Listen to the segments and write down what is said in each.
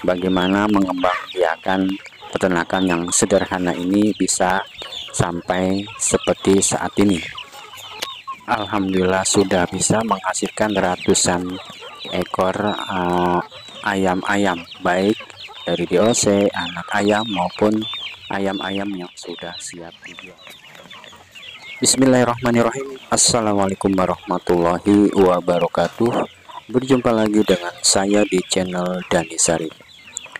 bagaimana mengembangbiakan peternakan yang sederhana ini bisa sampai seperti saat ini. Alhamdulillah sudah bisa menghasilkan ratusan ekor ayam-ayam, baik dari DOC, anak ayam maupun ayam-ayam yang sudah siap dijual. Bismillahirrahmanirrahim. Assalamualaikum warahmatullahi wabarakatuh. Berjumpa lagi dengan saya di channel Dani Sarif.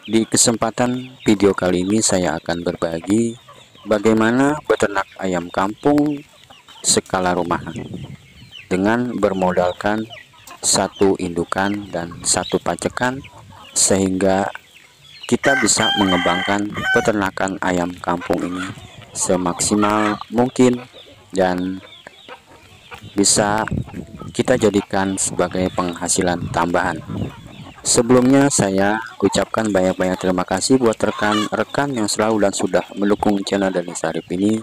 Di kesempatan video kali ini saya akan berbagi bagaimana beternak ayam kampung skala rumahan dengan bermodalkan satu indukan dan satu pacekan, sehingga kita bisa mengembangkan peternakan ayam kampung ini semaksimal mungkin dan bisa kita jadikan sebagai penghasilan tambahan. Sebelumnya saya ucapkan banyak-banyak terima kasih buat rekan-rekan yang selalu dan sudah mendukung channel Dani Sarif ini.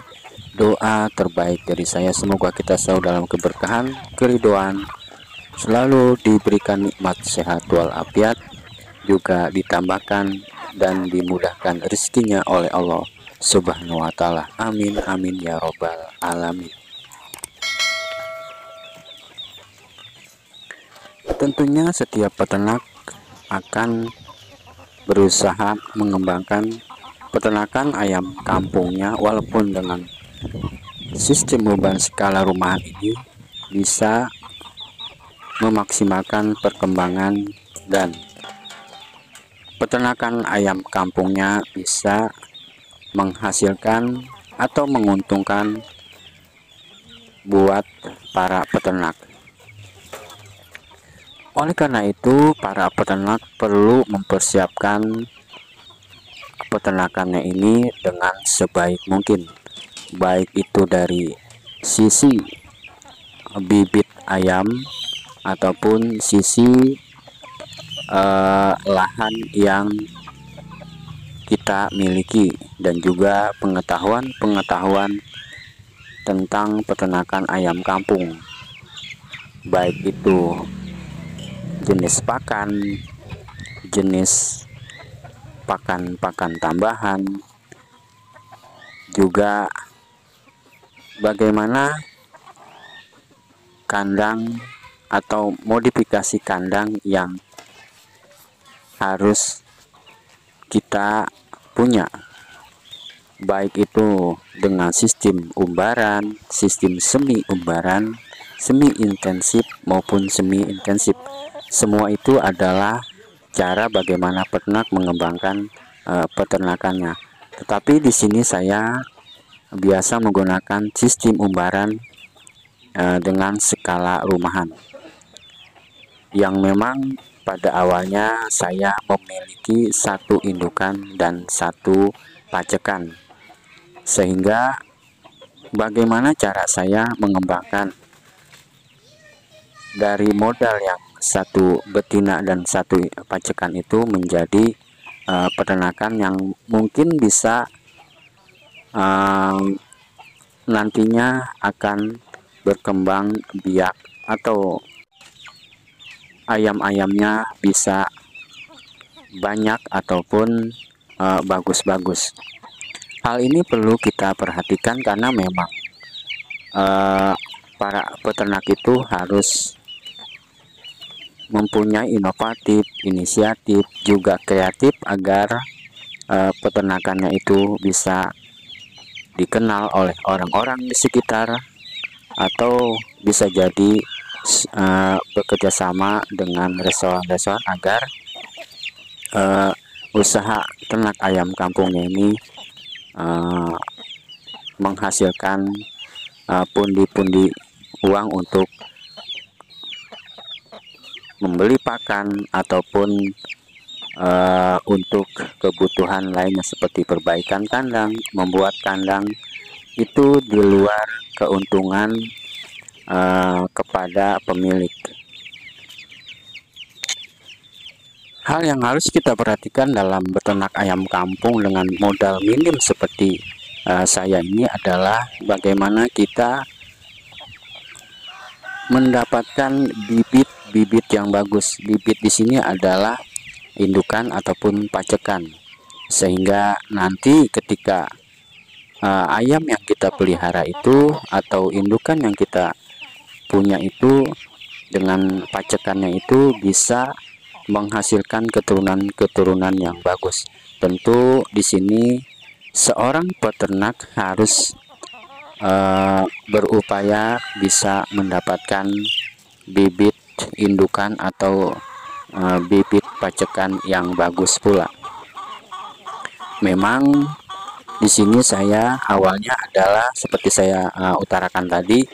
Doa terbaik dari saya, semoga kita selalu dalam keberkahan, keridhaan, selalu diberikan nikmat sehat walafiat, juga ditambahkan dan dimudahkan rezekinya oleh Allah Subhanahu wa ta'ala. Amin amin ya robbal alamin. Tentunya setiap peternak akan berusaha mengembangkan peternakan ayam kampungnya, walaupun dengan sistem urban skala rumahan ini bisa memaksimalkan perkembangan dan peternakan ayam kampungnya bisa menghasilkan atau menguntungkan buat para peternak. Oleh karena itu, para peternak perlu mempersiapkan peternakannya ini dengan sebaik mungkin, baik itu dari sisi bibit ayam ataupun sisi lahan yang kita miliki, dan juga pengetahuan tentang peternakan ayam kampung, baik itu jenis pakan, jenis pakan tambahan, juga bagaimana kandang atau modifikasi kandang yang harus kita punya, baik itu dengan sistem umbaran, sistem semi umbaran, semi intensif maupun semi intensif. Semua itu adalah cara bagaimana peternak mengembangkan peternakannya. Tetapi di sini saya biasa menggunakan sistem umbaran dengan skala rumahan, yang memang pada awalnya saya memiliki satu indukan dan satu pacekan. Sehingga bagaimana cara saya mengembangkan dari modal yang satu betina dan satu pacekan itu menjadi peternakan yang mungkin bisa nantinya akan berkembang biak atau ayam-ayamnya bisa banyak ataupun bagus-bagus. Hal ini perlu kita perhatikan karena memang para peternak itu harus mempunyai inovatif, inisiatif, juga kreatif agar peternakannya itu bisa dikenal oleh orang-orang di sekitar, atau bisa jadi bekerja sama dengan restoran-restoran agar usaha ternak ayam kampungnya ini menghasilkan pundi-pundi uang untuk membeli pakan ataupun untuk kebutuhan lainnya seperti perbaikan kandang, membuat kandang, itu di luar keuntungan kepada pemilik. Hal yang harus kita perhatikan dalam beternak ayam kampung dengan modal minim seperti saya ini adalah bagaimana kita mendapatkan bibit-bibit yang bagus. Bibit di sini adalah indukan ataupun pacekan, sehingga nanti ketika ayam yang kita pelihara itu atau indukan yang kita punya itu dengan pacekannya itu bisa menghasilkan keturunan-keturunan yang bagus. Tentu di sini seorang peternak harus berupaya bisa mendapatkan bibit indukan atau bibit pacekan yang bagus pula. Memang di sini saya awalnya adalah seperti saya utarakan tadi,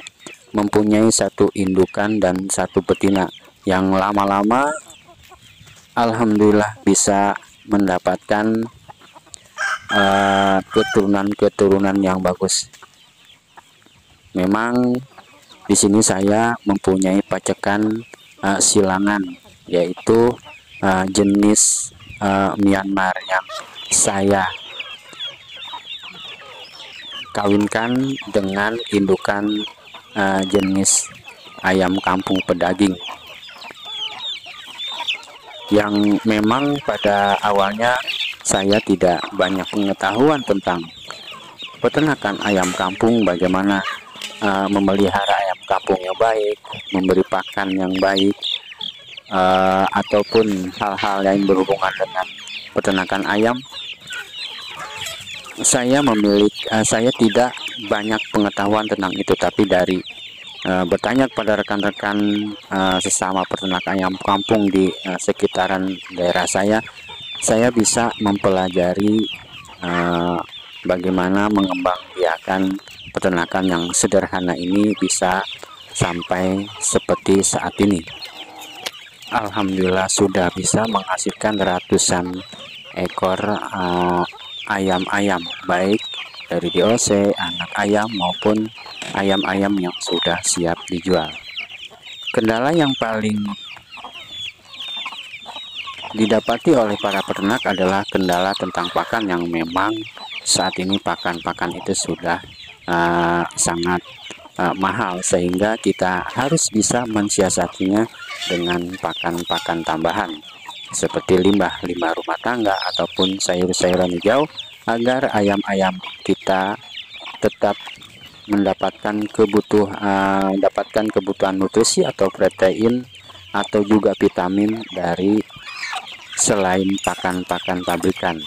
mempunyai satu indukan dan satu betina yang lama-lama alhamdulillah bisa mendapatkan keturunan-keturunan yang bagus. Memang di sini saya mempunyai pacekan silangan, yaitu jenis Myanmar yang saya kawinkan dengan indukan jenis ayam kampung pedaging, yang memang pada awalnya saya tidak banyak pengetahuan tentang peternakan ayam kampung, bagaimana memelihara ayam kampung yang baik, memberi pakan yang baik, ataupun hal-hal yang berhubungan dengan peternakan ayam. Saya tidak banyak pengetahuan tentang itu, tapi dari bertanya kepada rekan-rekan sesama peternak ayam kampung di sekitaran daerah saya bisa mempelajari bagaimana mengembangbiakan peternakan yang sederhana ini bisa sampai seperti saat ini. Alhamdulillah sudah bisa menghasilkan ratusan ekor ayam-ayam, baik dari DOC, anak ayam maupun ayam-ayam yang sudah siap dijual. Kendala yang paling didapati oleh para peternak adalah kendala tentang pakan, yang memang saat ini pakan-pakan itu sudah sangat mahal, sehingga kita harus bisa mensiasatinya dengan pakan-pakan tambahan seperti limbah rumah tangga ataupun sayur-sayuran hijau, agar ayam-ayam kita tetap mendapatkan kebutuhan nutrisi atau protein atau juga vitamin dari selain pakan-pakan pabrikan.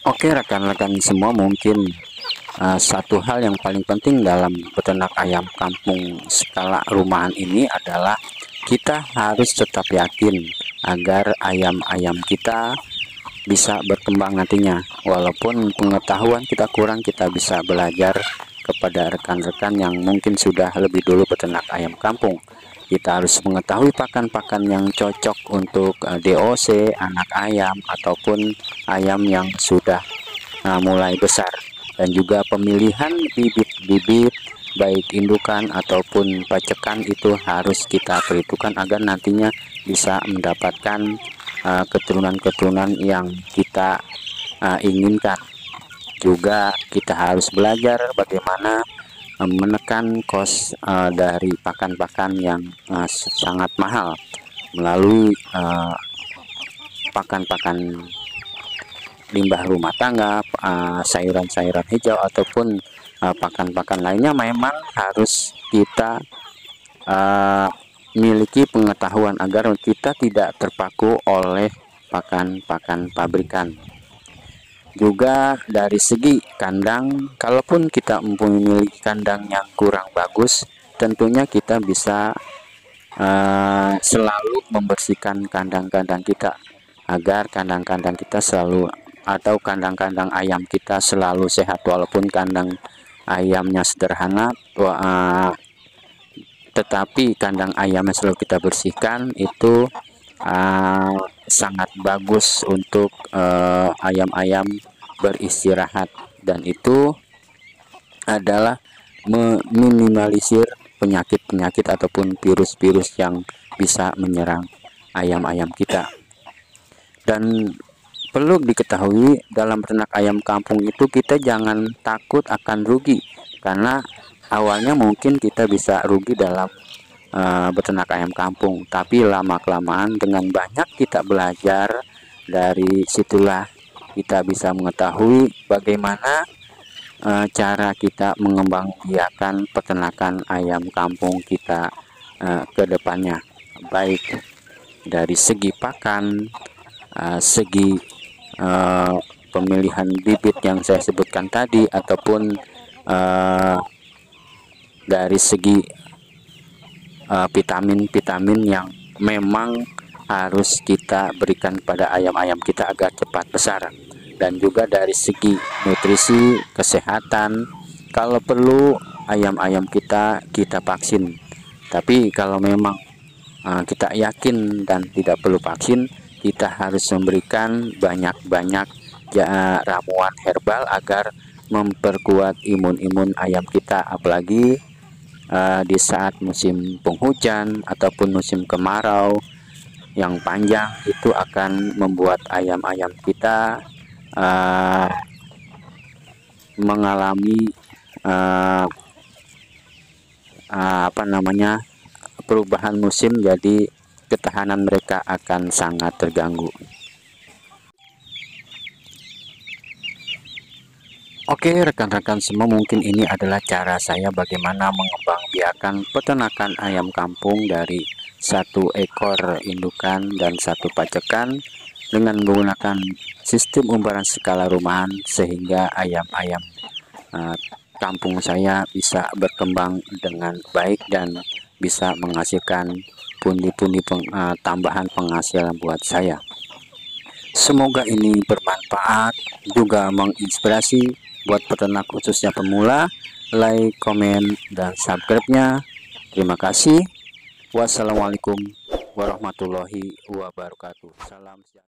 Oke rekan-rekan semua, mungkin satu hal yang paling penting dalam peternak ayam kampung skala rumahan ini adalah kita harus tetap yakin agar ayam-ayam kita bisa berkembang nantinya. Walaupun pengetahuan kita kurang, kita bisa belajar kepada rekan-rekan yang mungkin sudah lebih dulu peternak ayam kampung. Kita harus mengetahui pakan-pakan yang cocok untuk DOC, anak ayam, ataupun ayam yang sudah mulai besar. Dan juga pemilihan bibit-bibit baik indukan ataupun pacekan itu harus kita perhitungkan agar nantinya bisa mendapatkan keturunan-keturunan yang kita inginkan. Juga kita harus belajar bagaimana menekan kos dari pakan-pakan yang sangat mahal melalui pakan-pakan limbah rumah tangga, sayuran-sayuran hijau ataupun pakan-pakan lainnya. Memang harus kita miliki pengetahuan agar kita tidak terpaku oleh pakan-pakan pabrikan. Juga dari segi kandang, kalaupun kita mempunyai kandang yang kurang bagus, tentunya kita bisa selalu membersihkan kandang-kandang kita agar kandang-kandang kita selalu, atau kandang-kandang ayam kita selalu sehat. Walaupun kandang ayamnya sederhana, tetapi kandang ayamnya selalu kita bersihkan, itu sangat bagus untuk ayam-ayam beristirahat, dan itu adalah meminimalisir penyakit-penyakit ataupun virus-virus yang bisa menyerang ayam-ayam kita. Dan perlu diketahui, dalam ternak ayam kampung itu kita jangan takut akan rugi, karena awalnya mungkin kita bisa rugi dalam beternak ayam kampung. Tapi lama-kelamaan dengan banyak kita belajar, dari situlah kita bisa mengetahui bagaimana cara kita mengembangbiakan peternakan ayam kampung kita ke depannya, baik dari segi pakan, segi pemilihan bibit yang saya sebutkan tadi, ataupun dari segi vitamin-vitamin yang memang harus kita berikan pada ayam-ayam kita agar cepat besar. Dan juga dari segi nutrisi, kesehatan, kalau perlu ayam-ayam kita vaksin. Tapi kalau memang kita yakin dan tidak perlu vaksin, kita harus memberikan banyak-banyak ramuan herbal agar memperkuat imun ayam kita, apalagi di saat musim penghujan ataupun musim kemarau yang panjang. Itu akan membuat ayam-ayam kita mengalami perubahan musim, jadi ketahanan mereka akan sangat terganggu. Oke rekan-rekan semua, mungkin ini adalah cara saya bagaimana mengembangbiakan peternakan ayam kampung dari satu ekor indukan dan satu pacekan dengan menggunakan sistem umbaran skala rumahan, sehingga ayam-ayam kampung saya bisa berkembang dengan baik dan bisa menghasilkan pundi-pundi tambahan penghasilan buat saya. Semoga ini bermanfaat, juga menginspirasi buat peternak khususnya pemula. Like, komen, dan subscribe-nya. Terima kasih. Wassalamualaikum warahmatullahi wabarakatuh. Salam sejahtera.